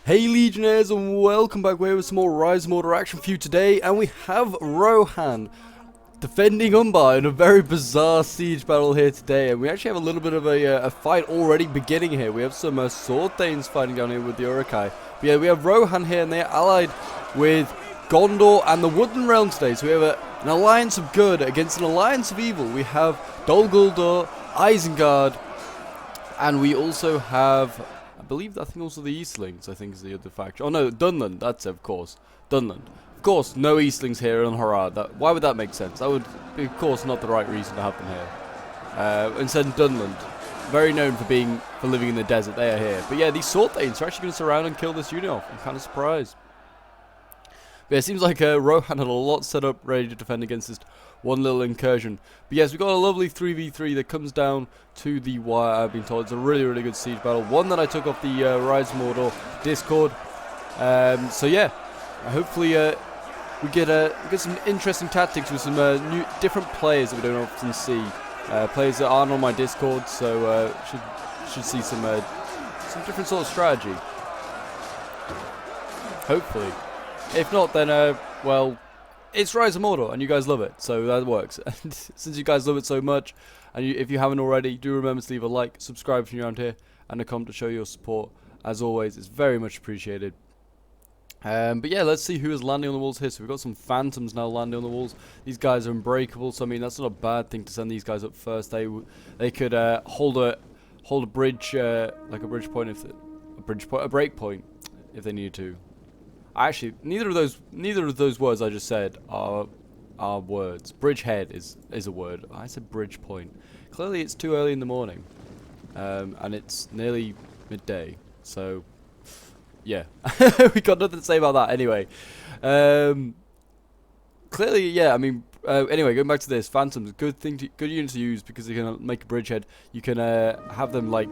Hey Legionnaires, and welcome back here with some more Rise of Mordor action for you today, and we have Rohan defending UMBAR in a very bizarre siege battle here today, and we actually have a little bit of a fight already beginning here. We have some Sword Thanes fighting down here with the Uruk-hai. But yeah, we have Rohan here, and they are allied with Gondor and the Woodland Realm today, so we have an alliance of good against an alliance of evil. We have Dol Guldur, Isengard, and we also have... I think also the Eastlings, I think, is the other faction. Oh no, Dunland, that's it, of course. Dunland. Of course, no Eastlings here in Harad. Why would that make sense? That would be, of course, not the right reason to have them here. Instead, Dunland, very known for living in the desert, they are here. But yeah, these Sword Thanes are actually going to surround and kill this unit off. I'm kind of surprised. But yeah, it seems like Rohan had a lot set up ready to defend against this one little incursion. But yes, we've got a lovely 3v3 that comes down to the wire. I've been told it's a really, really good siege battle. One that I took off the Rise of Mordor Discord. So yeah, hopefully we get some interesting tactics with some new, different players that we don't often see. Players that aren't on my Discord, so should see some different sort of strategy. Hopefully. If not, then well, it's Rise of Mordor, and you guys love it, so that works. And since you guys love it so much, and if you haven't already, do remember to leave a like, subscribe if you're around here, and a comment to show your support. As always, it's very much appreciated. But yeah, let's see who is landing on the walls here. So we've got some phantoms now landing on the walls. These guys are unbreakable, so I mean that's not a bad thing to send these guys up first. They could hold a bridge, like a bridge point, a break point, if they needed to. Actually, neither of those words I just said are words. Bridgehead is a word. I said bridge point. Clearly, it's too early in the morning, and it's nearly midday. So, yeah, we got nothing to say about that. Anyway, clearly, yeah. I mean, anyway, going back to this, phantoms, good unit to use because you can make a bridgehead. You can have them like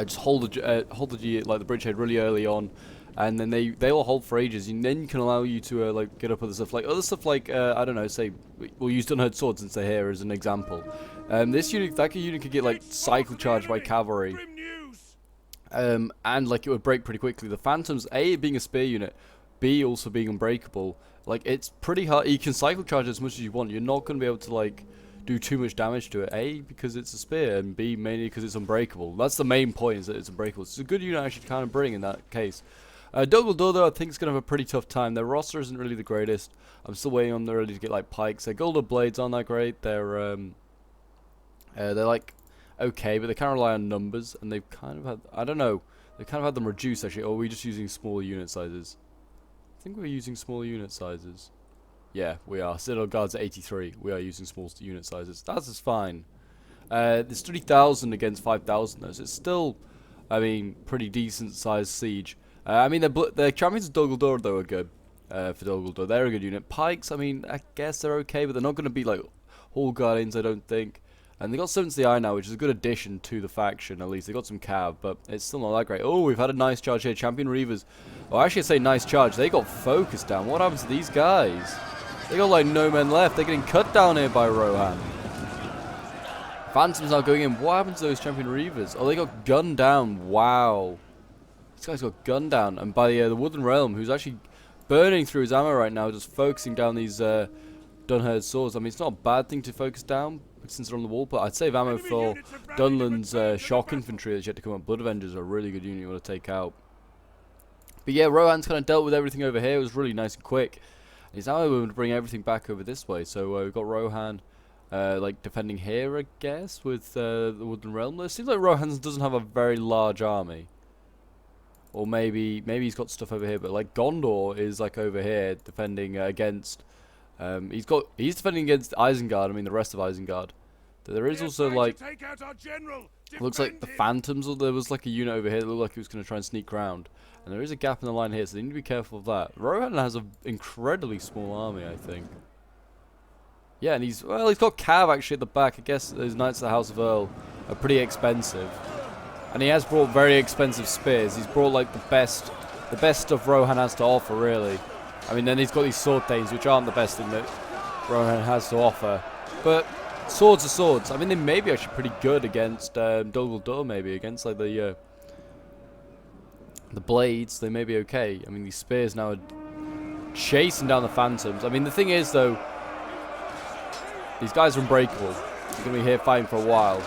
just hold the bridgehead really early on. And then they will hold for ages, and then can allow you to like get up other stuff like I don't know, say we'll use Dunherd swords since they're here as an example. That unit could get like cycle charged by cavalry, and like it would break pretty quickly. The phantoms, A, being a spear unit, B, also being unbreakable. Like it's pretty hard. You can cycle charge as much as you want. You're not going to be able to like do too much damage to it. A, because it's a spear, and B, mainly because it's unbreakable. That's the main point, is that it's unbreakable. It's a good unit actually to kind of bring in that case. Dol Guldur, though, I think is going to have a pretty tough time. Their roster isn't really the greatest. I'm still waiting on them really to get like pikes. Their Guldur blades aren't that great. They're like okay, but they kind of rely on numbers, and they've kind of had, I don't know, they kind of had them reduced actually. Or are we just using smaller unit sizes? I think we're using smaller unit sizes. Yeah, we are. Citadel Guards at 83. We are using small unit sizes. That's just fine. There's 3,000 against 5,000 though, so it's still, I mean, pretty decent sized siege. I mean, the champions of Dol Guldur, though, are good for Dol Guldur. They're a good unit. Pikes, I mean, I guess they're okay, but they're not going to be like Hall Guardians, I don't think. And they got 7 to the Eye now, which is a good addition to the faction, at least. They got some cav, but it's still not that great. Oh, we've had a nice charge here. Champion Reavers. Oh, actually, I say nice charge. They got focused down. What happens to these guys? They got like no men left. They're getting cut down here by Rohan. Phantoms now going in. What happens to those Champion Reavers? Oh, they got gunned down. Wow. This guy's got gunned down, and by the Woodland Realm, who's actually burning through his ammo right now, just focusing down these Dunherd swords. I mean, it's not a bad thing to focus down since they're on the wall, but I'd save ammo for Dunland's shock infantry that's yet to come up. Blood Avengers are a really good unit you want to take out. But yeah, Rohan's kind of dealt with everything over here. It was really nice and quick. He's now able to bring everything back over this way. So we've got Rohan like defending here, I guess, with the Woodland Realm. It seems like Rohan doesn't have a very large army. Or maybe he's got stuff over here, but like Gondor is like over here defending against. He's defending against Isengard. I mean the rest of Isengard. There is also like looks like the Phantoms. Or there was like a unit over here that looked like he was going to try and sneak round. And there is a gap in the line here, so they need to be careful of that. Rohan has an incredibly small army, I think. Yeah, and he's got cav actually at the back. I guess those Knights of the House of Earl are pretty expensive. And he has brought very expensive spears. He's brought like the best stuff Rohan has to offer, really. I mean, then he's got these Sword Thanes, which aren't the best thing that Rohan has to offer. But swords are swords. I mean, they may be actually pretty good against Dol Guldur, maybe against like the The blades, they may be okay. I mean, these spears now are chasing down the phantoms. I mean, the thing is, though, these guys are unbreakable. They're going to be here fighting for a while.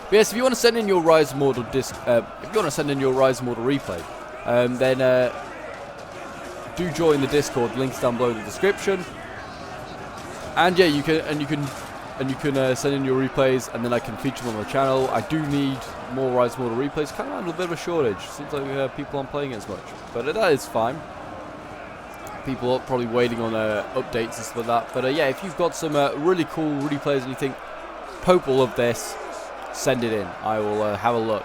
But yes, if you want to send in your Rise of Mordor replay, then do join the Discord. Links down below in the description. And yeah, you can send in your replays, and then I can feature them on the channel. I do need more Rise of Mordor replays. Kind of a bit of a shortage. Seems like people aren't playing it as much, but that is fine. People are probably waiting on updates and stuff like that. But yeah, if you've got some really cool replays and you think Pope will love this, send it in. I will have a look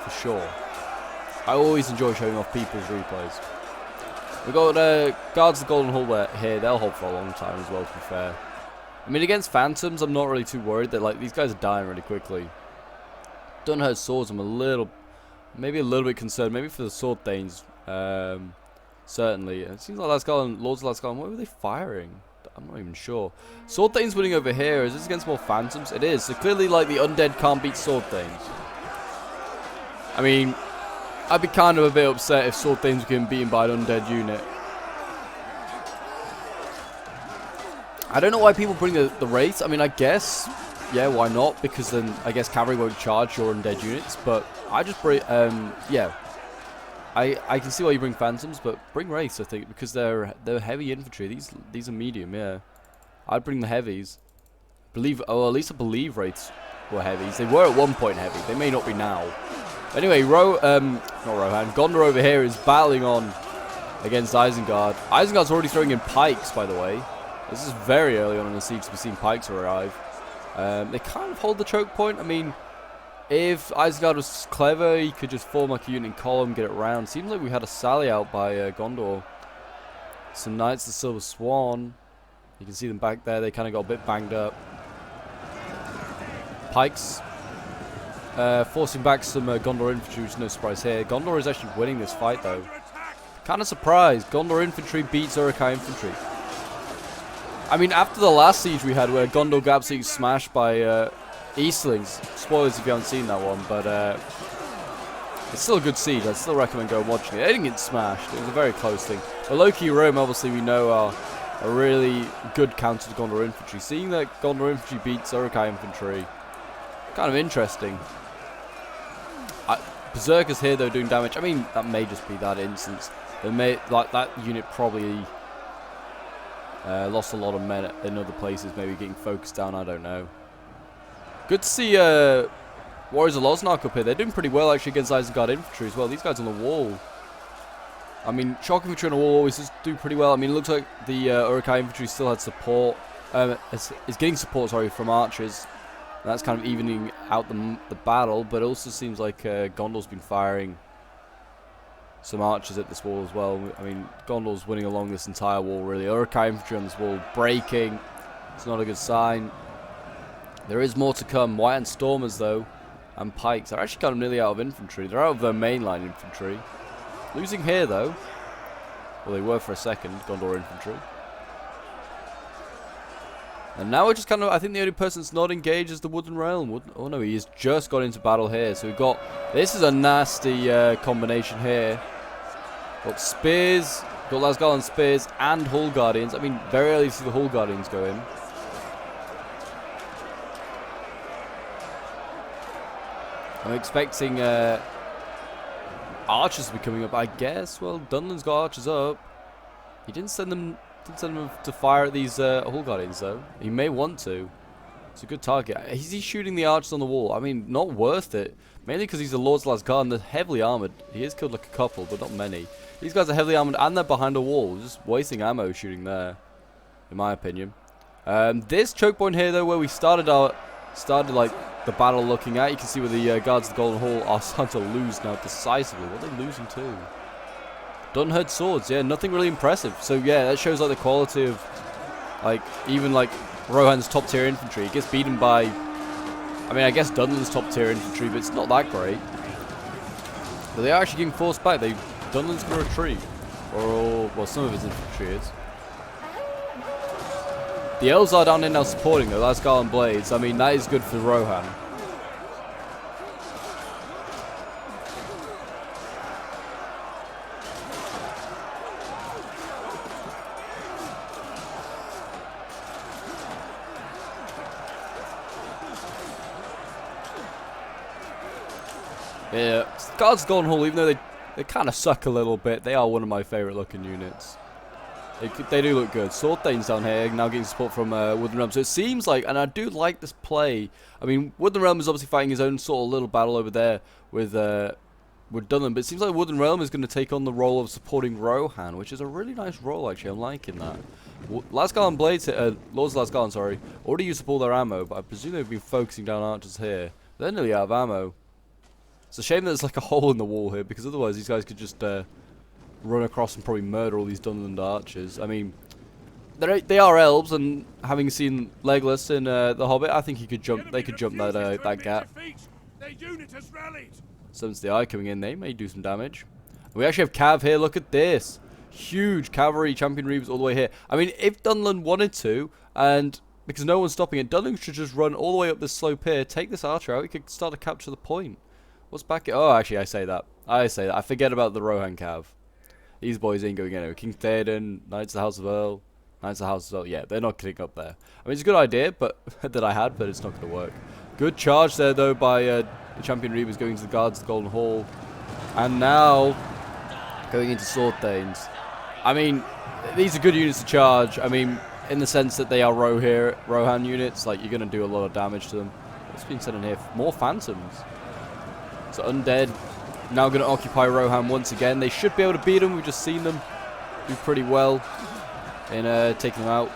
for sure. I always enjoy showing off people's replays. We've got Guards of the Golden Hall here. They'll hold for a long time as well, to be fair. I mean, against Phantoms, I'm not really too worried. That like these guys are dying really quickly. Dunhurst swords, I'm maybe a little bit concerned. Maybe for the Sword Thanes, certainly. It seems like Lords of Lascallon, what were they firing? I'm not even sure. Sword Thanes winning over here. Is this against more Phantoms? It is. So clearly, like, the Undead can't beat Sword Thanes. I mean, I'd be kind of a bit upset if Sword Thanes were getting beaten by an Undead unit. I don't know why people bring the Wraiths. I mean, I guess, yeah, why not? Because then, I guess, Cavalry won't charge your Undead units. But I just bring, yeah. I can see why you bring Phantoms, but bring Wraiths, I think, because they're heavy infantry. These are medium, yeah. I'd bring the heavies. At least I believe Wraiths were heavies. They were at one point heavy. They may not be now. Anyway, not Rohan. Gondor over here is battling on against Isengard. Isengard's already throwing in pikes, by the way. This is very early on in the siege to be seeing pikes arrive. They kind of hold the choke point. I mean, if Isengard was clever, he could just form like a unit in column, get it round. Seems like we had a sally out by Gondor. Some Knights of the Silver Swan. You can see them back there. They kind of got a bit banged up. Pikes. Forcing back some Gondor infantry, which is no surprise here. Gondor is actually winning this fight, though. Kind of surprised. Gondor infantry beats Uruk-hai infantry. I mean, after the last siege we had, where Gondor got absolutely smashed by Eastlings. Spoilers if you haven't seen that one, but it's still a good siege. I'd still recommend going watching it. They didn't get smashed. It was a very close thing. But Loki Rome, obviously, we know are a really good counter to Gondor infantry. Seeing that Gondor infantry beats Uruk-hai infantry, kind of interesting. Berserkers here, though, doing damage. I mean, that may just be that instance. They may, like, that unit probably lost a lot of men in other places, maybe getting focused down, I don't know. Good to see Warriors of Losnark up here. They're doing pretty well, actually, against Isengard infantry as well. These guys on the wall. I mean, shock infantry on the wall always just do pretty well. I mean, it looks like the Uruk-hai infantry still had support. Is getting support, sorry, from archers. And that's kind of evening out the battle, but it also seems like Gondor's been firing some archers at this wall as well. I mean, Gondor's winning along this entire wall, really. Uruk-hai infantry on this wall breaking. It's not a good sign. There is more to come. White and Stormers, though, and Pikes are actually kind of nearly out of infantry. They're out of their mainline infantry. Losing here, though. Well, they were for a second, Gondor infantry. And now we're just kind of, I think the only person that's not engaged is the Wooden Realm. Oh no, he has just got into battle here. So we've got, this is a nasty combination here. Got spears, got Lascallon spears and Hall Guardians. I mean, very early to see the Hall Guardians go in. I'm expecting archers to be coming up, I guess. Well, Dunland's got archers up. He didn't send them to fire at these Hall Guardians, though. He may want to. It's a good target. Is he shooting the archers on the wall? I mean, not worth it. Mainly because he's a Lord's Last Guard and they're heavily armoured. He has killed like a couple, but not many. These guys are heavily armoured and they're behind a wall. Just wasting ammo shooting there, in my opinion. This choke point here, though, where we started like the battle looking at, you can see where the guards of the Golden Hall are starting to lose now decisively. What are they losing to? Dunhurst swords, yeah, nothing really impressive. So yeah, that shows like the quality of, like, even like Rohan's top tier infantry. It gets beaten by, I mean, I guess Dunland's top tier infantry, but it's not that great. But they are actually getting forced back. Dunland's going to retreat, or well, some of his infantry is. The elves are down there now supporting though. That's Lascallon blades. I mean, that is good for Rohan. Yeah, Guards Golden Hall, even though they kind of suck a little bit, they are one of my favourite looking units. They do look good. Sword Thanes down here, now getting support from Woodland Realm. So it seems like, and I do like this play. I mean, Woodland Realm is obviously fighting his own sort of little battle over there with Dunland, but it seems like Woodland Realm is going to take on the role of supporting Rohan, which is a really nice role, actually. I'm liking that. Lasgarland Blades, Lords of Lasgarland, sorry, already used up all their ammo, but I presume they've been focusing down archers here. They're nearly out of ammo. It's a shame that there's like a hole in the wall here, because otherwise these guys could just run across and probably murder all these Dunland archers. I mean, they are elves, and having seen Legolas in The Hobbit, I think he could jump. They could jump that gap. Since the Eye coming in, they may do some damage. And we actually have Cav here. Look at this, huge cavalry champion reavers all the way here. I mean, if Dunland wanted to, and because no one's stopping it, Dunland should just run all the way up this slope here, take this archer out. He could start to capture the point. What's back? Oh, actually, I say that. I forget about the Rohan Cav. These boys ain't going anywhere. King Theoden, Knights of the House of Earl, Knights of the House of Earl. Yeah, they're not getting up there. I mean, it's a good idea, but that I had, but it's not going to work. Good charge there, though, by the Champion Reavers going to the Guards of the Golden Hall. And now, going into Sword Thanes. I mean, these are good units to charge. I mean, in the sense that they are Rohan units. Like, you're going to do a lot of damage to them. What's been said in here? More Phantoms. So, Undead now going to occupy Rohan once again. They should be able to beat them. We've just seen them do pretty well in taking them out.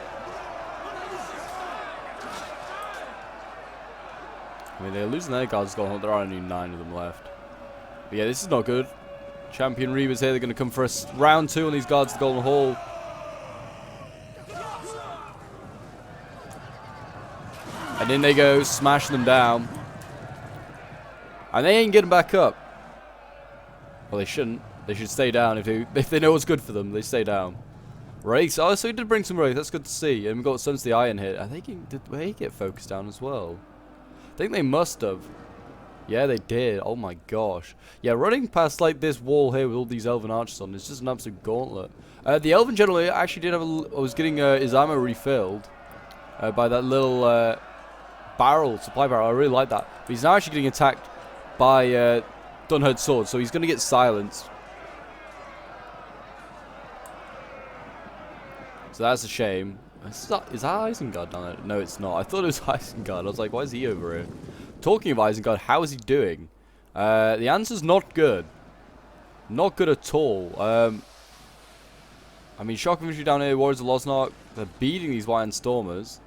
I mean, they're losing their Guards Golden Hall. There are only 9 of them left. But yeah, this is not good. Champion Reavers here. They're going to come for a round 2 on these Guards of the Golden Hall. And in they go, smashing them down. And they ain't getting back up. Well, they shouldn't. They should stay down. If they know what's good for them, they stay down. Wraiths. Oh, so he did bring some Wraiths. That's good to see. And we've got Sons of the Iron here. I think did they get focused down as well? I think they must have. Yeah, they did. Oh my gosh. Yeah, running past like this wall here with all these Elven archers on is just an absolute gauntlet. The Elven general actually did have was getting his ammo refilled by that little supply barrel. I really like that. But he's now actually getting attacked by Dunherd's sword, so he's going to get silenced. So that's a shame. Is that Isengard down there? No, it's not. I thought it was Isengard. I was like, why is he over here? Talking of Isengard, how is he doing? The answer's not good. Not good at all. I mean, Shock Infantry down here, Warriors of Losnark, they're beating these White Stormers.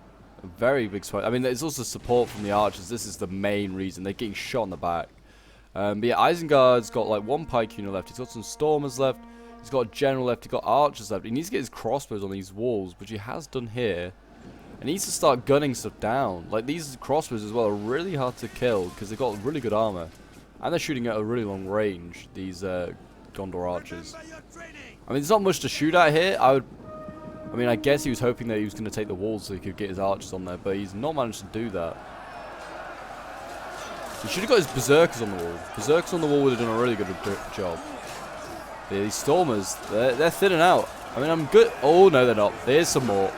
A very big sweat. I mean, there's also support from the archers. This is the main reason. They're getting shot in the back. But yeah, Isengard's got like 1 pike unit left. He's got some Stormers left. He's got a general left. He's got archers left. He needs to get his crossbows on these walls, which he has done here. And he needs to start gunning stuff down. Like, these crossbows as well are really hard to kill because they've got really good armor. And they're shooting at a really long range, these Gondor archers. I mean, there's not much to shoot at here. I mean, I guess he was hoping that he was going to take the walls so he could get his archers on there, but he's not managed to do that. He should have got his Berserkers on the wall. Berserkers on the wall would have done a really good job. But yeah, these Stormers, they're thinning out. I mean, I'm good. Oh, no, they're not. There's some more.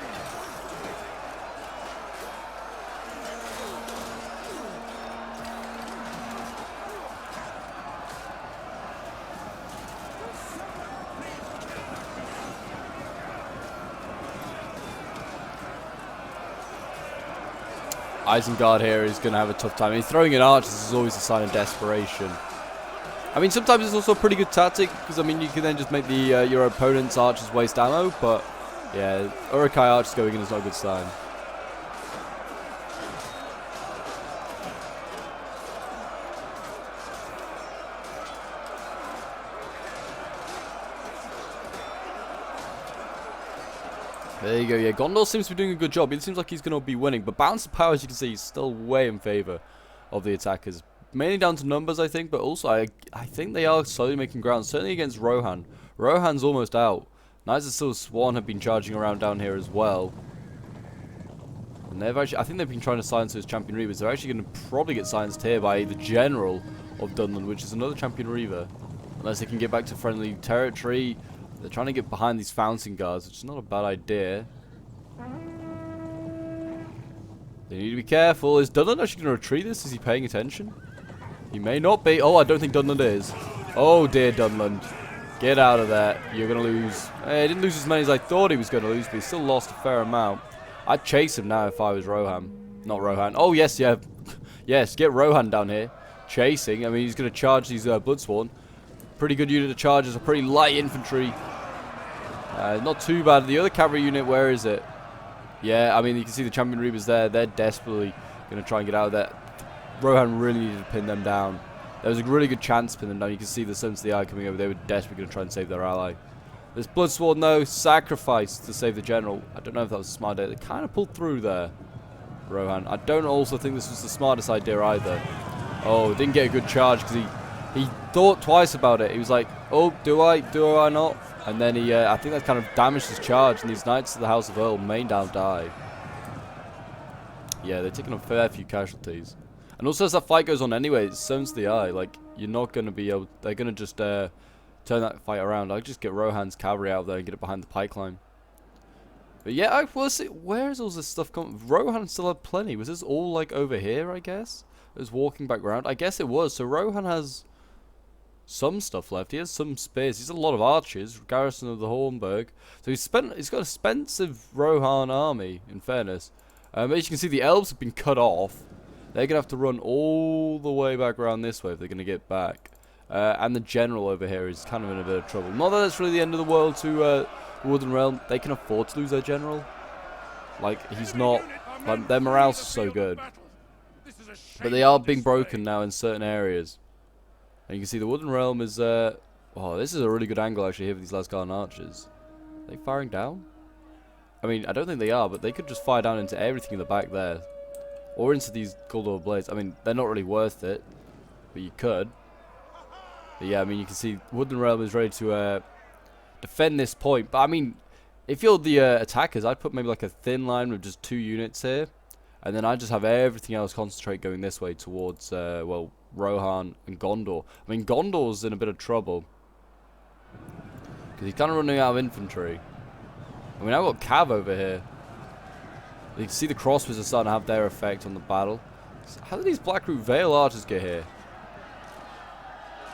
Isengard here is going to have a tough time. He's throwing in archers is always a sign of desperation. I mean, sometimes it's also a pretty good tactic because, I mean, you can then just make the your opponent's archers waste ammo. But, yeah, Uruk-hai archers going in is not a good sign. There you go, yeah, Gondor seems to be doing a good job. It seems like he's going to be winning, but balance of power, as you can see, is still way in favour of the attackers. Mainly down to numbers, I think, but also I think they are slowly making ground, certainly against Rohan. Rohan's almost out. Knights of Silver Swan have been charging around down here as well. And they've actually, I think they've been trying to silence those Champion Reavers. They're actually going to probably get silenced here by the General of Dunland, which is another Champion Reaver. Unless they can get back to friendly territory. They're trying to get behind these Fountain Guards, which is not a bad idea. They need to be careful. Is Dunland actually going to retreat this? Is he paying attention? He may not be. Oh, I don't think Dunland is. Oh, dear Dunland. Get out of there. You're going to lose. He didn't lose as many as I thought he was going to lose, but he still lost a fair amount. I'd chase him now if I was Rohan. Not Rohan. Oh, yes, yeah. Yes, get Rohan down here. Chasing. I mean, he's going to charge these Bloodsworn. Pretty good unit of charges. A pretty light infantry. Not too bad. The other cavalry unit, where is it? Yeah, I mean, you can see the Champion Reapers there. They're desperately going to try and get out of there. Rohan really needed to pin them down. There was a really good chance to pin them down. You can see the Sons of the Eye coming over. They were desperately going to try and save their ally. This Bloodsworn, though, sacrificed to save the general. I don't know if that was a smart idea. They kind of pulled through there, Rohan. I don't also think this was the smartest idea either. Oh, didn't get a good charge because he thought twice about it. He was like, oh, do I not? And then he, I think that kind of damaged his charge, and these Knights of the House of Earl may now die. Yeah, they're taking a fair few casualties. And also, as that fight goes on anyway, it's Sons of the Eye. Like, you're not going to be able... They're going to just turn that fight around. I'll just get Rohan's cavalry out there and get it behind the pike line. But yeah, where's all this stuff coming? Rohan still had plenty. Was this all, like, over here, I guess? It was walking back around. I guess it was. So Rohan has some stuff left. He has some spears. He's a lot of archers. Garrison of the Hornburg. So he's got an expensive Rohan army, in fairness. As you can see, the elves have been cut off. They're going to have to run all the way back around this way if they're going to get back. And the general over here is kind of in a bit of trouble. Not that it's really the end of the world to the Wooden Realm. They can afford to lose their general. Like, he's not... Like, their morale's so good. But they are being broken now in certain areas. And you can see the Wooden Realm is... oh, this is a really good angle actually here with these Lasgarden archers. Are they firing down? I mean, I don't think they are, but they could just fire down into everything in the back there. Or into these Gondor blades. I mean, they're not really worth it. But you could. But yeah, I mean, you can see Wooden Realm is ready to defend this point. But I mean, if you're the attackers, I'd put maybe like a thin line with just 2 units here. And then I'd just have everything else concentrate going this way towards, well, Rohan and Gondor. I mean, Gondor's in a bit of trouble. Because he's kind of running out of infantry. I mean, I've got Cav over here. You can see the crossbows are starting to have their effect on the battle. How did these Blackroot Vale archers get here?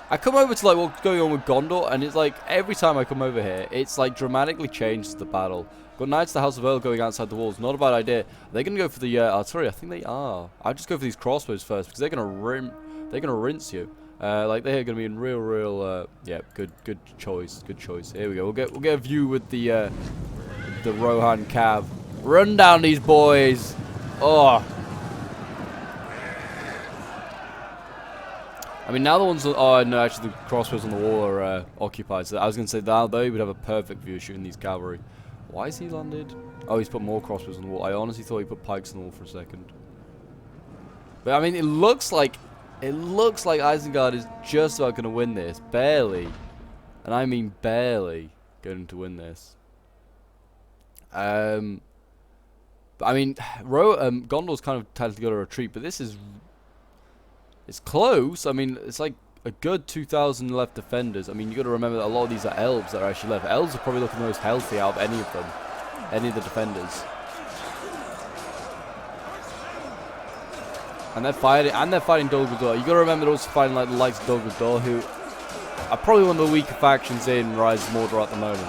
I come over to like what's going on with Gondor, and it's like every time I come over here, it's like dramatically changes the battle. Got Knights of the House of Earl going outside the walls. Not a bad idea. Are they going to go for the artillery? I think they are. I'll just go for these crossbows first because they're going to rinse you. Like they're going to be in real. Yeah, good choice. Good choice. Here we go. We'll get a view with the Rohan Cav. Run down these boys. Oh. I mean, now the ones... Oh, no, actually, the crossbows on the wall are occupied. So I was going to say, now they would have a perfect view of shooting these cavalry. Why is he landed? Oh, he's put more crossbows on the wall. I honestly thought he put pikes on the wall for a second. But, I mean, it looks like Isengard is just about going to win this. Barely. And I mean barely going to win this. But, I mean, Gondor's kind of tended to go to retreat, but this is... It's close. I mean, it's like a good 2,000 left defenders. I mean, you got to remember that a lot of these are elves that are actually left. Elves are probably looking the most healthy out of any of them, any of the defenders. And they're fighting Dol Guldur. You got to remember they're also fighting like the likes of Dol Guldur, who are probably one of the weaker factions in Rise of Mordor at the moment.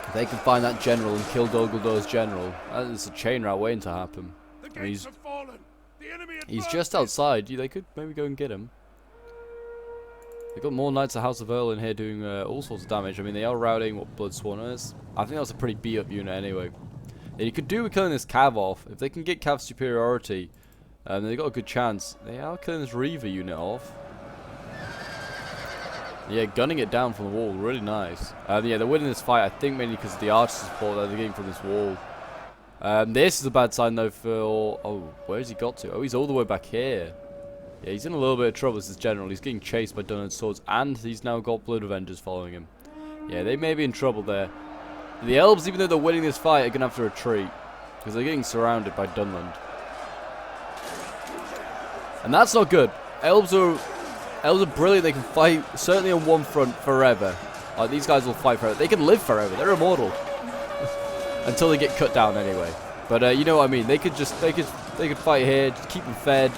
If they can find that general and kill Dol Guldur's general, that's a chain route waiting to happen. And he's just outside. They could maybe go and get him. They've got more Knights of House of Earl in here doing all sorts of damage. I mean, they are routing what Bloodsworn is. I think that's a pretty beat-up unit anyway. And you could do with killing this Cav off. If they can get Cav superiority, they've got a good chance. They are killing this Reaver unit off. Yeah, gunning it down from the wall, really nice. Yeah, they're winning this fight, I think mainly because of the archer support that they're getting from this wall. This is a bad sign though for... Oh, where's he got to? Oh, he's all the way back here. Yeah, he's in a little bit of trouble as this general. He's getting chased by Dunland's swords, and he's now got Blood Avengers following him. Yeah, they may be in trouble there. The elves, even though they're winning this fight, are going to have to retreat, because they're getting surrounded by Dunland. And that's not good. Elves are brilliant. They can fight, certainly on one front, forever. Like, these guys will fight forever. They can live forever. They're immortal. Until they get cut down anyway. But, you know what I mean. They could they could fight here, just keep them fed,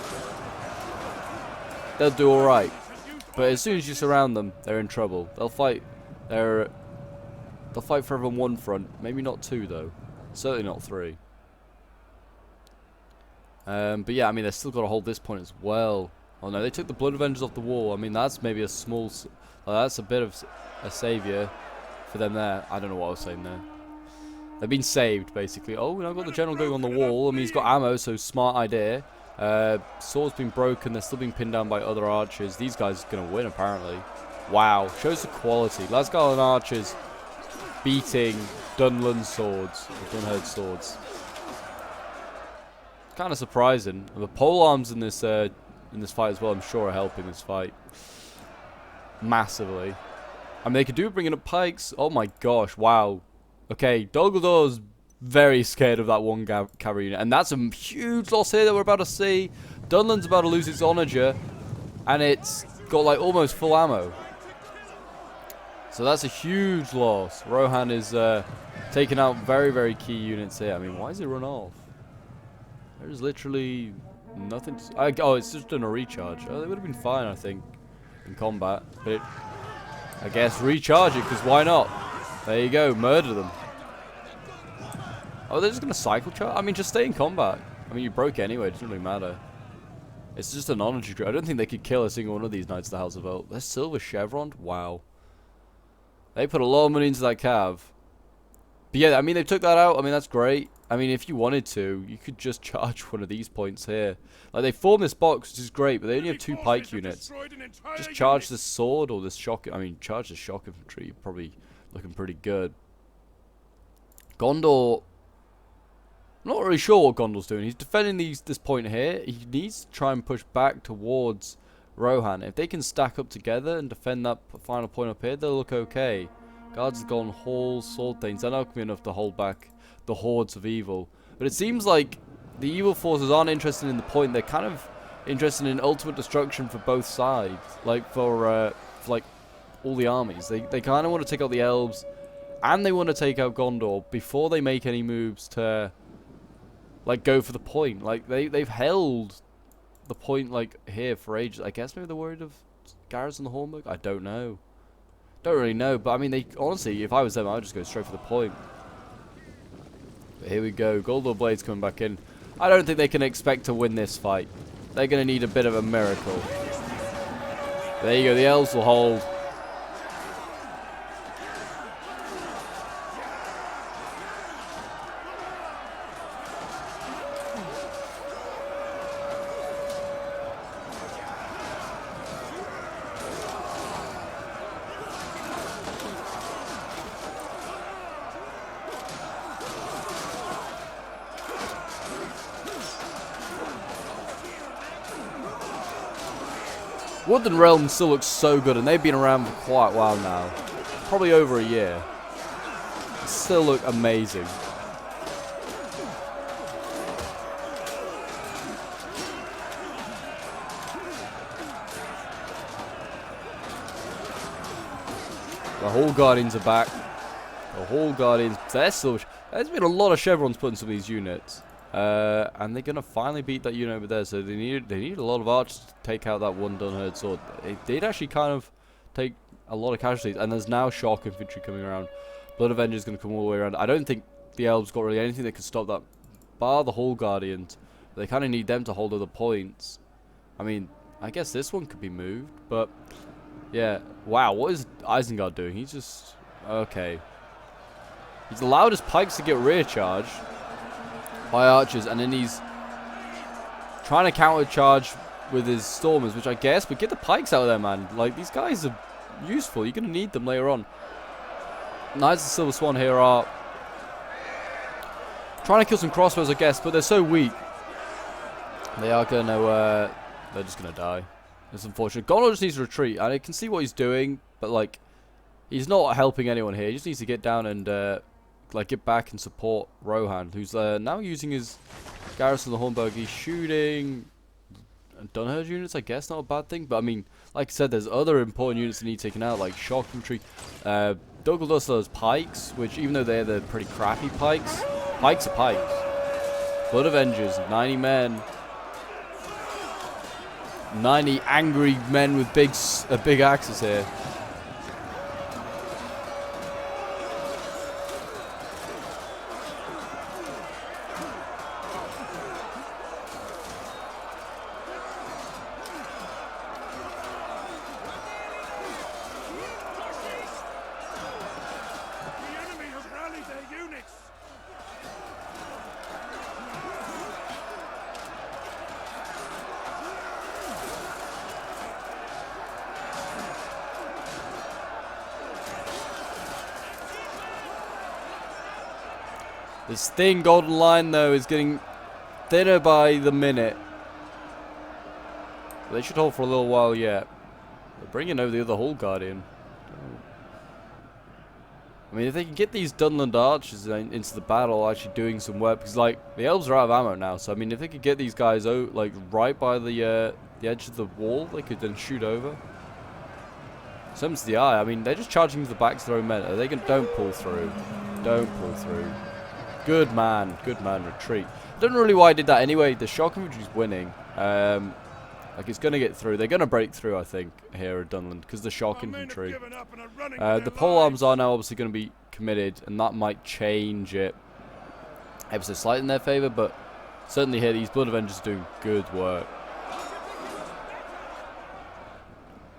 they'll do alright. But as soon as you surround them, they're in trouble. They'll fight forever on one front. Maybe not two, though. Certainly not three. But yeah, I mean, they've still got to hold this point as well. Oh no, they took the Blood Avengers off the wall. I mean, that's maybe a small... that's a bit of a saviour for them there. I don't know what I was saying there. They've been saved, basically. Oh, I've got the general going on the wall. I mean, he's got ammo, so smart idea. Sword's been broken. They're still being pinned down by other archers. These guys are going to win, apparently. Wow. Shows the quality. Lasgarland archers beating Dunlun swords. Or Dunherd swords. Kind of surprising. The pole arms in this fight as well, I'm sure, are helping this fight massively. I mean, they could do bringing up pikes. Oh my gosh! Wow. Okay, Dol Guldur very scared of that one cavalry unit, and that's a huge loss here that we're about to see. Dunlund's about to lose its onager, and it's got like almost full ammo. So that's a huge loss. Rohan is taking out very, very key units here. I mean, why is he run off? There's literally nothing to... oh, it's just done a recharge. Oh, they would have been fine, I think, in combat. But I guess recharge it, because why not? There you go, murder them. Oh, they're just going to cycle charge? I mean, just stay in combat. I mean, you broke anyway, it doesn't really matter. It's just an onager tree. I don't think they could kill a single one of these Knights of the House of Oak. They're silver chevroned? Wow. They put a lot of money into that cav. But yeah, I mean, they took that out. I mean, that's great. I mean, if you wanted to, you could just charge one of these points here. Like, they form this box, which is great, but they only have 2 pike units. Just charge this sword or this shock... I mean, charge the shock infantry. You're probably looking pretty good. Gondor... I'm not really sure what Gondor's doing. He's defending this point here. He needs to try and push back towards Rohan. If they can stack up together and defend that final point up here, they'll look okay. Guards have gone halls, sword things. They're not going to be enough to hold back the hordes of evil. But it seems like the evil forces aren't interested in the point. They're kind of interested in ultimate destruction for both sides. Like for like all the armies. They kind of want to take out the elves, and they want to take out Gondor before they make any moves to like go for the point. Like they've held the point like here for ages. I guess maybe they're worried of Garrison the Hornburg. I don't know. Don't really know, but I mean, they honestly, if I was them, I would just go straight for the point. But here we go. Gondor Blades coming back in. I don't think they can expect to win this fight. They're going to need a bit of a miracle. There you go. The elves will hold. Woodland Realms still looks so good, and they've been around for quite a while now. Probably over a year. They still look amazing. The Hall Guardians are back. The Hall Guardians, they're still... There's been a lot of chevrons put in some of these units. And they're gonna finally beat that unit over there. So they needed a lot of archers to take out that one Dunherd sword. They did actually kind of take a lot of casualties, and there's now shock infantry coming around. Blood Avenger's gonna come all the way around. I don't think the elves got really anything that could stop that, bar the Hall Guardians. They kind of need them to hold other points. I mean, I guess this one could be moved, but yeah. Wow, what is Isengard doing? He's just okay. He's allowed his pikes to get rear charged by archers, and then he's trying to counter charge with his stormers, which I guess, but get the pikes out of there, man. Like, these guys are useful. You're going to need them later on. Knights of the Silver Swan here are trying to kill some crossbows, I guess, but they're so weak. They are going to, they're just going to die. It's unfortunate. Gondor just needs to retreat, and I can see what he's doing, but, like, he's not helping anyone here. He just needs to get down and, like, get back and support Rohan, who's now using his Garrison of the Hornburg. He's shooting Dunherd units, I guess, not a bad thing. But I mean, like I said, there's other important units that need taken out, like shock infantry. Dol Guldur still has pikes, which even though they're the pretty crappy pikes, pikes are pikes. Blood Avengers, 90 men. 90 angry men with big axes here. This thin golden line, though, is getting thinner by the minute. They should hold for a little while yet. They're bringing over the other Hall Guardian. I mean, if they can get these Dunland archers into the battle, actually doing some work, because like the elves are out of ammo now. So I mean, if they could get these guys like right by the edge of the wall, they could then shoot over. Something to the eye. I mean, they're just charging into the backs of their own men. Are they gonna? Don't pull through. Don't pull through. Good man, retreat. I don't know really why I did that anyway. The shock infantry's winning. Like it's gonna get through. They're gonna break through, I think, here at Dunland because the shock infantry. The pole arms are now obviously going to be committed, and that might change it ever so slightly in their favour. But certainly here, these Blood Avengers are doing good work,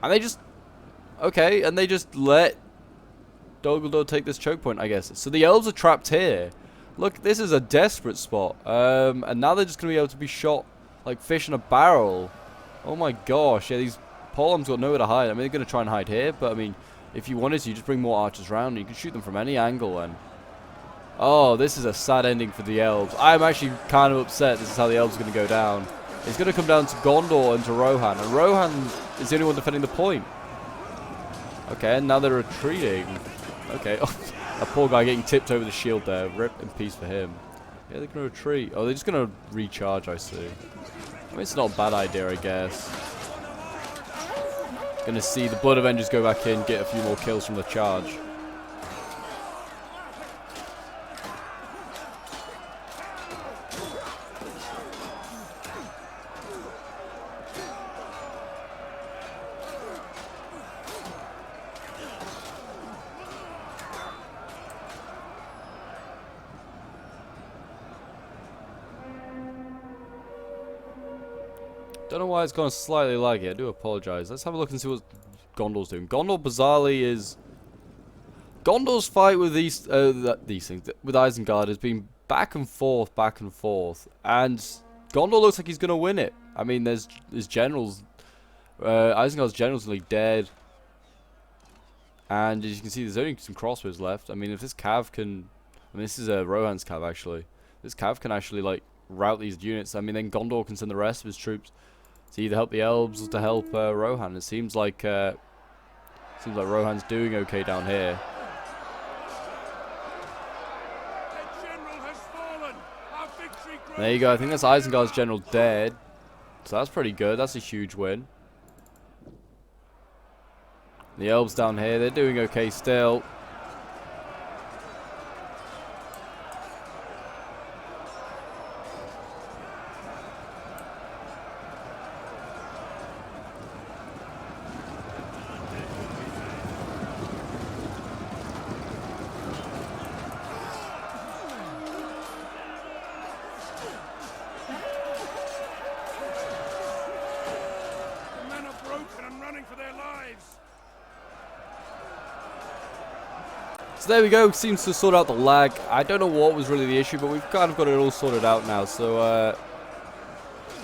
and they just and they just let Dol take this choke point, I guess. So the elves are trapped here. Look, this is a desperate spot. And now they're just going to be able to be shot like fish in a barrel. Oh my gosh. Yeah, these polearms got nowhere to hide. I mean, they're going to try and hide here. But, I mean, if you wanted to, you just bring more archers around. And you can shoot them from any angle. And oh, this is a sad ending for the elves. I'm actually kind of upset this is how the elves are going to go down. It's going to come down to Gondor and to Rohan. And Rohan is the only one defending the point. Okay, and now they're retreating. Okay. That poor guy getting tipped over the shield there. Rip in peace for him. Yeah, they're going to retreat. Oh, they're just going to recharge, I see. I mean, it's not a bad idea, I guess. Going to see the Blood Avengers go back in, get a few more kills from the charge. Don't know why it's gone slightly laggy. I do apologize. Let's have a look and see what Gondor's doing. Gondor bizarrely is... Gondor's fight with these things, with Isengard, has been back and forth. And Gondor looks like he's going to win it. I mean, there's his generals... Isengard's general's nearly dead. And as you can see, there's only some crossbows left. I mean, if this cav can... I mean, this is Rohan's cav, actually. This cav can actually, like, route these units. I mean, then Gondor can send the rest of his troops to either help the elves or to help Rohan. It seems like Rohan's doing okay down here. There you go. I think that's Isengard's general dead. So that's pretty good. That's a huge win. The elves down here, they're doing okay still. So there we go, seems to sort out the lag. I don't know what was really the issue, but we've kind of got it all sorted out now. So,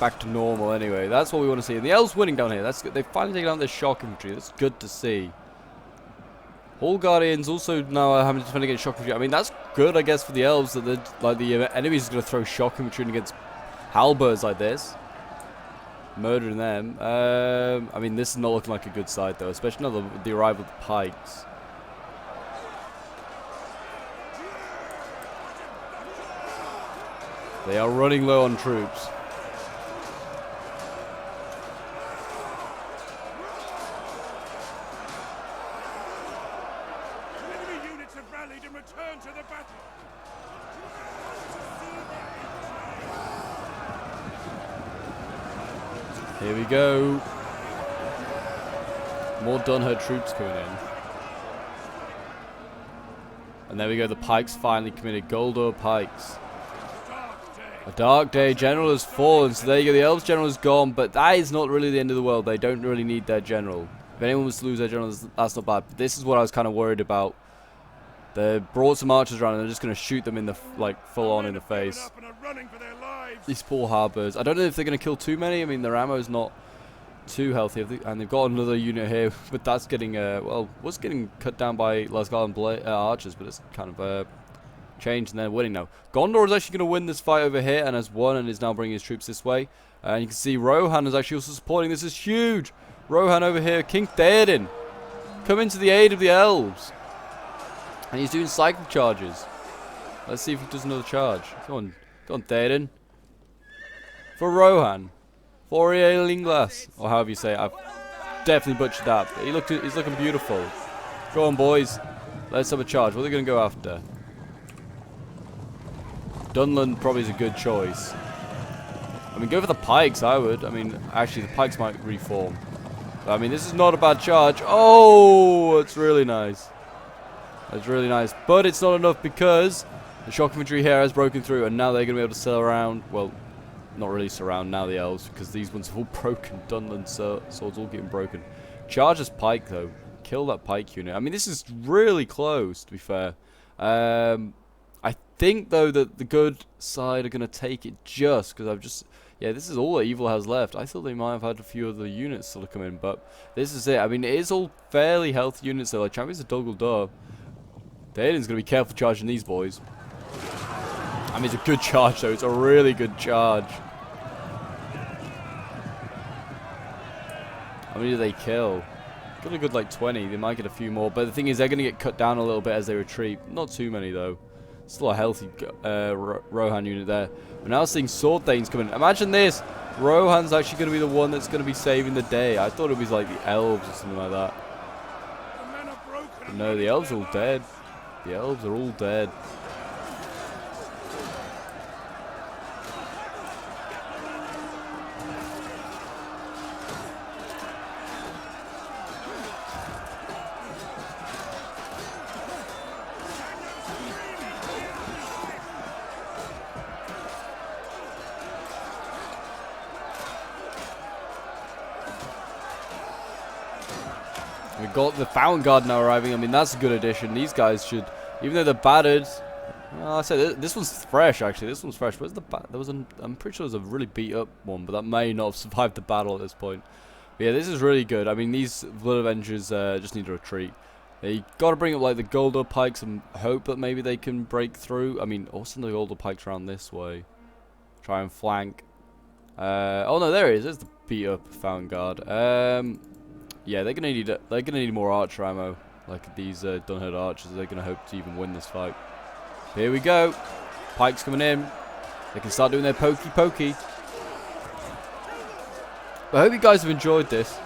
back to normal anyway. That's what we want to see. And the elves winning down here. That's good. They've finally taken out their shock infantry. That's good to see. Hall Guardians also now having to defend against shock infantry. I mean, that's good, I guess, for the elves. That the enemies are going to throw shock infantry against halberds like this. Murdering them. I mean, this is not looking like a good side, though. Especially now the arrival of the pikes. They are running low on troops. Enemy units have rallied and returned to the battle. Here we go. More Dunherd troops coming in. And there we go, the pikes finally committed. Gondor pikes. A dark day, general has fallen. So there you go, the elves general is gone. But that is not really the end of the world. They don't really need their general. If anyone was to lose their general, that's not bad. But this is what I was kind of worried about. They brought some archers around and they're just going to shoot them in the, like, full on in the face. These poor harbours. I don't know if they're going to kill too many. I mean, their ammo is not too healthy. And they've got another unit here. But that's getting, well, was getting cut down by Lasgarden archers. But it's kind of changed and they're winning now. Gondor is actually going to win this fight over here and has won and is now bringing his troops this way. And you can see Rohan is actually also supporting. This is huge. Rohan over here. King Theoden coming to the aid of the elves. And he's doing cycle charges. Let's see if he does another charge. Go on Theoden. For Rohan. For Linglas. Or however you say it. I've definitely butchered that. But he's looking beautiful. Go on, boys. Let's have a charge. What are they going to go after? Dunland probably is a good choice. I mean, go for the pikes, I would. I mean, actually, the pikes might reform. But, I mean, this is not a bad charge. Oh, it's really nice. That's really nice. But it's not enough because the shock infantry here has broken through. And now they're going to be able to surround. Well, not really surround now the elves. Because these ones are all broken. Dunland swords all getting broken. Charge this pike, though. Kill that pike unit. I mean, this is really close, to be fair. I think, though, that the good side are going to take it just because I've just... Yeah, this is all that evil has left. I thought they might have had a few other units still to come in, but this is it. I mean, it is all fairly healthy units, though. Like, Champions of Dol Theoden's going to be careful charging these boys. I mean, it's a good charge, though. It's a really good charge. How many do they kill? Got a good, like, 20. They might get a few more, but the thing is, they're going to get cut down a little bit as they retreat. Not too many, though. Still a healthy Rohan unit there. We're now seeing Sword Thanes coming in. Imagine this. Rohan's actually going to be the one that's going to be saving the day. I thought it was like the elves or something like that. But no, the elves are all dead. The elves are all dead. We've got the Fountain Guard now arriving. I mean, that's a good addition. These guys should, even though they're battered. Well, I said this one's fresh, actually. This one's fresh. Where's the I'm pretty sure there's a really beat up one, but that may not have survived the battle at this point. But yeah, this is really good. I mean, these Blood Avengers just need to retreat. They got to bring up like the Gondor pikes and hope that maybe they can break through. I mean, also the Gondor pikes around this way. Try and flank. Oh no, there it is. There's the beat up Fountain Guard. Yeah, they're gonna need more archer ammo, like these Dunherd archers. They're gonna hope to even win this fight. Here we go. Pikes coming in. They can start doing their pokey. But I hope you guys have enjoyed this.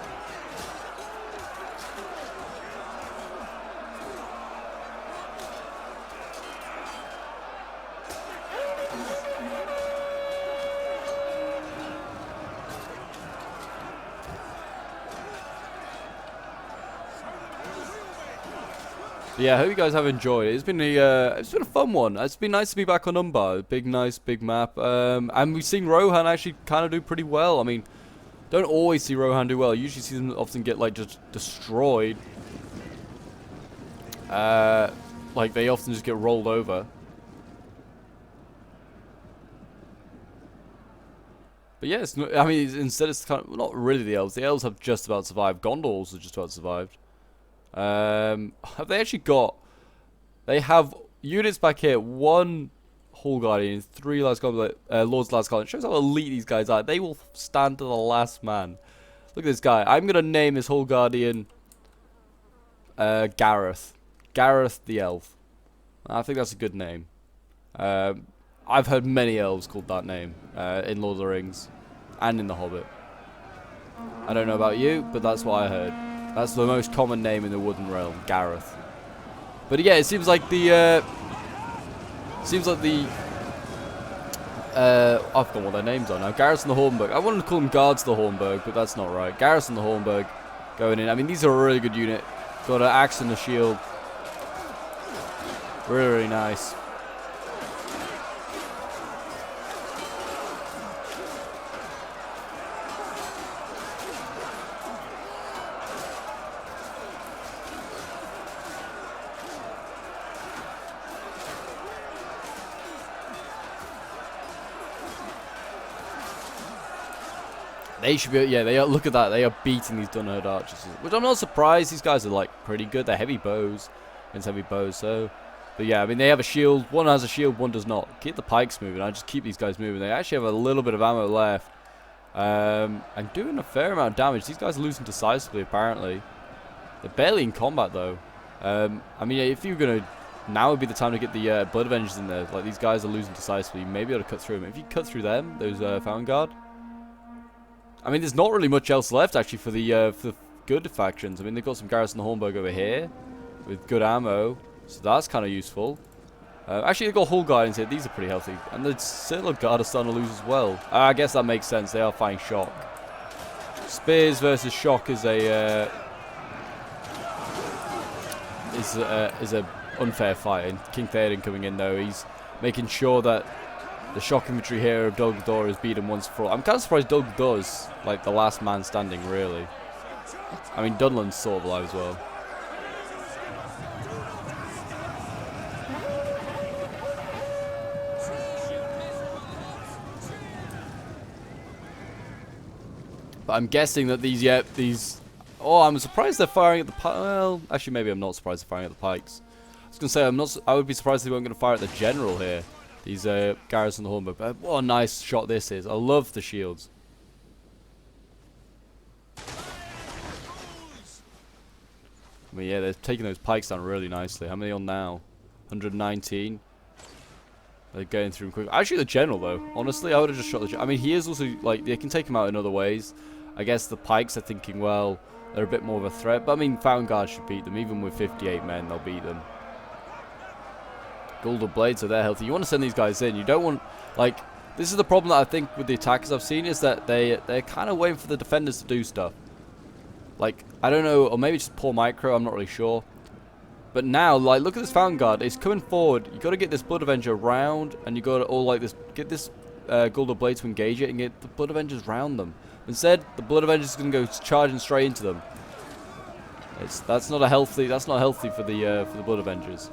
Yeah, I hope you guys have enjoyed it. It's been a fun one. It's been nice to be back on UMBAR. Big map. And we've seen Rohan actually kind of do pretty well. I mean, don't always see Rohan do well. You usually see them often get like just destroyed. Like they often just get rolled over. But yeah, I mean, instead it's kind of not really the elves. The elves have just about survived. Gondors have just about survived. Have they actually got... They have units back here. 1 Hall Guardian, 3 Lords Lasgarden. It shows how elite these guys are. They will stand to the last man. Look at this guy. I'm going to name this Hall Guardian Gareth. Gareth the Elf. I think that's a good name. I've heard many elves called that name in Lord of the Rings and in The Hobbit. I don't know about you, but that's what I heard. That's the most common name in the Wooden Realm, Gareth. But yeah, it seems like the I've got what their names are now. Garrison the Hornburg. I wanted to call them Guards the Hornburg, but that's not right. Garrison the Hornburg going in. I mean, these are a really good unit. Got an axe and a shield. Really, really nice. They should be, yeah, they are, look at that, they are beating these Dunherd archers, which I'm not surprised. These guys are like pretty good. They're heavy bows, against heavy bows, so, but yeah, I mean, they have a shield. One has a shield, one does not. Keep the pikes moving. I just keep these guys moving. They actually have a little bit of ammo left, and doing a fair amount of damage. These guys are losing decisively, apparently. They're barely in combat, though. I mean, if you're gonna, now would be the time to get the Blood Avengers in there. Like, these guys are losing decisively. You may be able to cut through them. If you cut through them, those Fountain Guard, I mean, there's not really much else left, actually, for the good factions. I mean, they've got some Garrison the Hornburg over here with good ammo, so that's kind of useful. Actually, they've got Hull Guardians here. These are pretty healthy. And the Citadel Guard are starting to lose as well. I guess that makes sense. They are fighting Shock. Spears versus Shock is a unfair fight. And King Theoden coming in, though, he's making sure that the Shock infantry here of Dol Guldur has beat him once for all. I'm kind of surprised Dol Guldur like the last man standing, really. I mean, Dunland's sort of alive as well. But I'm guessing that these. Oh, I'm surprised they're firing at the pikes. Well, actually, maybe I'm not surprised they're firing at the pikes. I was gonna say I would be surprised if they weren't gonna fire at the general here. These Garrison the Hornburg. But what a nice shot this is. I love the shields. I mean, yeah, they're taking those pikes down really nicely. How many on now? 119. They're going through them quick. Actually, the general, though. Honestly, I would have just shot the general. I mean, he is also, like, they can take him out in other ways. I guess the pikes are thinking, well, they're a bit more of a threat. But, I mean, Fountain Guard should beat them. Even with 58 men, they'll beat them. Golden Blades are there healthy. You want to send these guys in. You don't want, like, this is the problem that I think with the attackers I've seen is that they're kind of waiting for the defenders to do stuff. Like, I don't know, or maybe just poor micro, I'm not really sure. But now, like, look at this Fountain Guard. It's coming forward. You got to get this Blood Avenger round, and you got to all like this. Get this Golden Blade to engage it, and get the Blood Avengers round them. Instead, the Blood Avengers is going to go charging straight into them. That's not healthy for the Blood Avengers.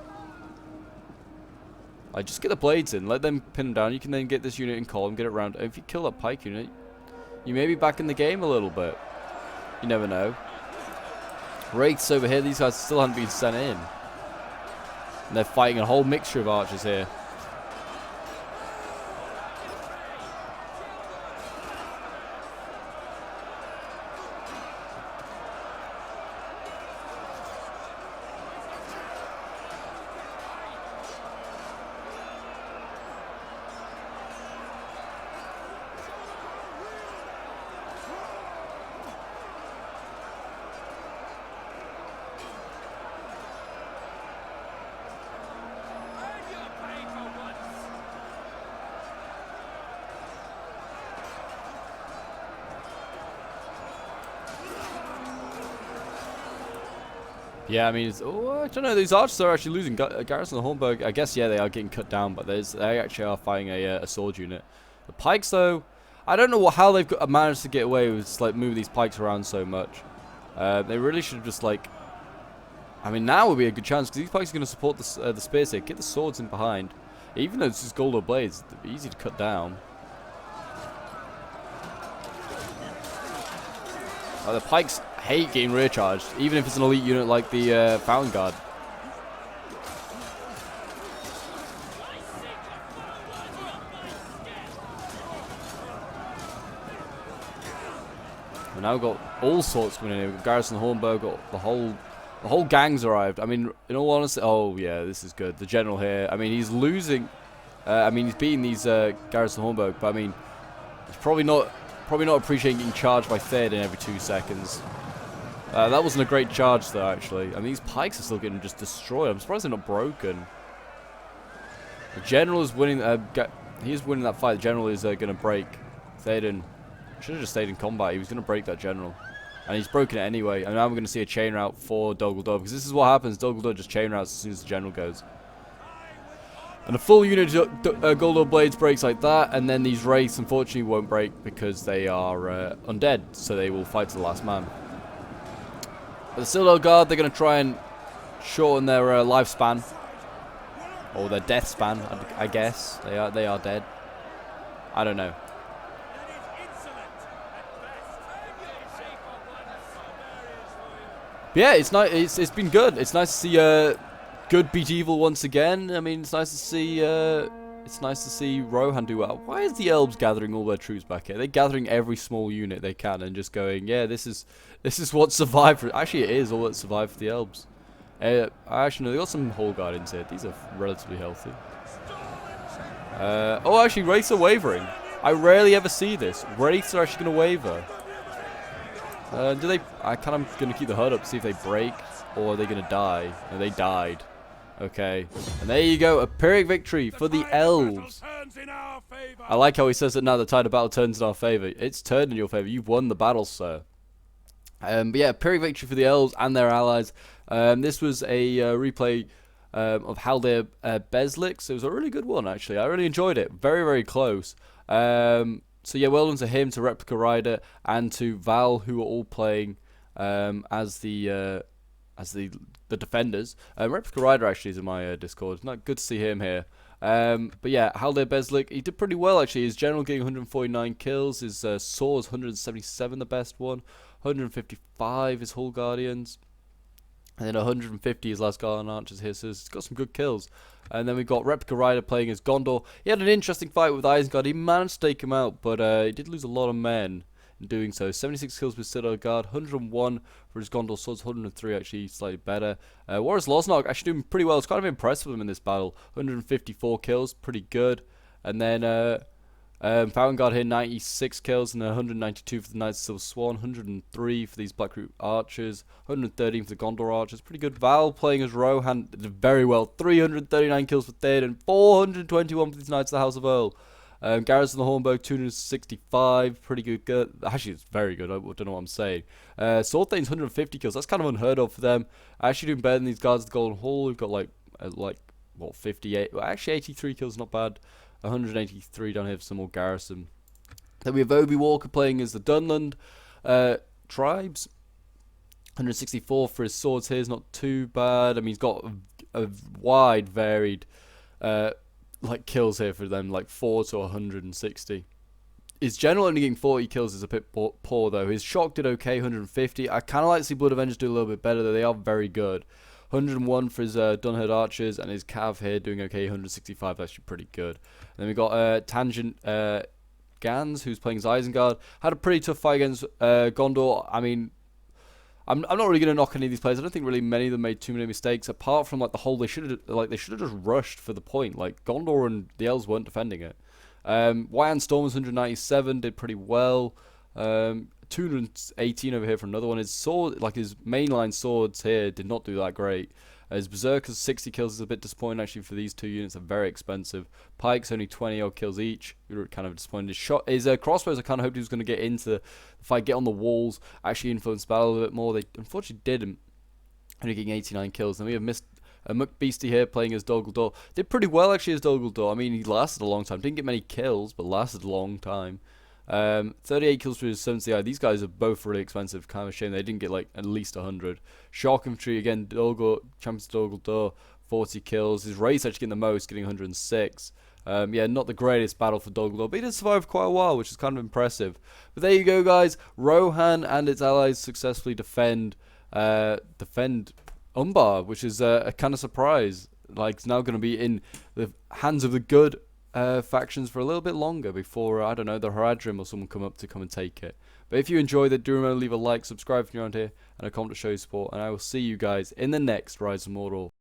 Like, just get the blades in, let them pin them down. You can then get this unit in column, get it round. If you kill that pike unit, you may be back in the game a little bit. You never know. Wraiths over here, these guys still haven't been sent in. And they're fighting a whole mixture of archers here. Yeah, I mean, I don't know. These archers are actually losing. Garrison and Hornburg, I guess, yeah, they are getting cut down, but they actually are fighting a sword unit. The pikes, though, I don't know how they've managed to get away with like moving these pikes around so much. They really should have just like. I mean, now would be a good chance because these pikes are going to support the spears here. Get the swords in behind, even though it's just Golden Blades, they're easy to cut down. The pikes hate getting rear charged, even if it's an elite unit like the Fountain Guard. And now we've got all sorts coming in here. We've got Garrison Hornburg, got the whole gang's arrived. I mean, in all honesty, oh yeah, this is good. The general here, I mean, he's losing. I mean, he's beating these Garrison Hornburg, but I mean, he's probably not appreciating getting charged by Theoden every 2 seconds. That wasn't a great charge, though, actually. I mean, these pikes are still getting just destroyed. I'm surprised they're not broken. The general is winning. he is winning that fight. The general is going to break. Théoden should have just stayed in combat. He was going to break that general. And he's broken it anyway. And now we're going to see a chain route for Dol Guldur. Because this is what happens. Dol Guldur just chain routes as soon as the general goes. And a full unit of Guldur Blades breaks like that. And then these Wraiths unfortunately won't break because they are undead. So they will fight to the last man. But the Citadel Guard, they're going to try and shorten their lifespan. Or their death span, I guess. They are dead. I don't know. But yeah, it's nice. It's been good. It's nice to see good beat evil once again. I mean, it's nice to see Rohan do well. Why is the elves gathering all their troops back here? They're gathering every small unit they can and just going, yeah, this is what survived. Actually, it is all that survived for the elves. Actually, no, they got some Hall Guardians here. These are relatively healthy. Oh, actually, Wraiths are wavering. I rarely ever see this. Wraiths are actually going to waver. Do they? I kind of going to keep the HUD up to see if they break or are they going to die. No, they died. Okay. And there you go. A Pyrrhic victory for the elves. I like how he says that now the tide of battle turns in our favor. It's turned in your favor. You've won the battle, sir. But yeah, Pyrrhic victory for the elves and their allies. This was a replay of Haldir Bezlik, so it was a really good one, actually. I really enjoyed it. Very, very close. So yeah, well done to him, to Replica Rider, and to Val, who are all playing as the defenders. Replica Rider actually is in my Discord. It's not good to see him here. But yeah, Haldir Bezlik, he did pretty well, actually. His general getting 149 kills. His swords 177, the best one. 155 his Hall Guardians. And then 150 his last Guardian Archers here, so he's got some good kills. And then we got Replica Rider playing as Gondor. He had an interesting fight with Isengard. He managed to take him out, but he did lose a lot of men in doing so. 76 kills with Citadel Guard, 101 for his Gondor swords, 103 actually slightly better. Warriors Losnog actually doing pretty well. It's kind of impressed with him in this battle. 154 kills, pretty good. And then Falcon Guard here, 96 kills, and 192 for the Knights of Silver Swan, 103 for these Black Root Archers, 113 for the Gondor Archers. Pretty good. Val playing as Rohan did very well. 339 kills for Théoden, 421 for these Knights of the House of Earl. Garrison the Hornburg, 265. Pretty good. Actually, it's very good. I don't know what I'm saying. Sword Thane's 150 kills. That's kind of unheard of for them. Actually doing better than these guards at the Golden Hall, who've got like what, 58. Well, actually, 83 kills, not bad. 183 down here for some more garrison. Then we have Obi Walker playing as the Dunland tribes. 164 for his swords here is not too bad. I mean, he's got a wide varied like kills here for them, like 4 to 160. His general only getting 40 kills is a bit poor though. His shock did okay, 150. I kind of like to see Blood Avengers do a little bit better though. They are very good. 101 for his Dunherd Archers, and his Cav here doing okay, 165, actually pretty good. And then we got Tangent Gans, who's playing as Isengard. Had a pretty tough fight against Gondor. I mean, I'm not really going to knock any of these players. I don't think really many of them made too many mistakes, apart from like the whole they should have just rushed for the point. Like Gondor and the elves weren't defending it. Wyan Storm was 197, did pretty well. 218 over here for another one. His sword, like his mainline swords here, did not do that great. His Berserkers 60 kills is a bit disappointing actually for these two units. Are very expensive. Pikes only 20 odd kills each. We were kind of disappointed. His crossbows, I kind of hoped he was going to get into the fight, get on the walls, actually influence battle a bit more. They unfortunately didn't. Only getting 89 kills. And we have missed McBeastie here playing as Dol Guldur. Did pretty well actually as Dol Guldur. I mean, he lasted a long time. Didn't get many kills, but lasted a long time. 38 kills for his 70i. These guys are both really expensive. Kind of a shame they didn't get like at least 100. Shock Infantry again. Champions Dol Guldur, 40 kills. His race actually getting the most, getting 106. Yeah, not the greatest battle for Dol Guldur, but he did survive quite a while, which is kind of impressive. But there you go, guys. Rohan and its allies successfully defend UMBAR, which is a kind of surprise. Like, it's now going to be in the hands of the good factions for a little bit longer before, I don't know, the Haradrim or someone come and take it. But if you enjoyed it, do remember to leave a like, subscribe if you're around here, and a comment to show your support, and I will see you guys in the next Rise of Mordor.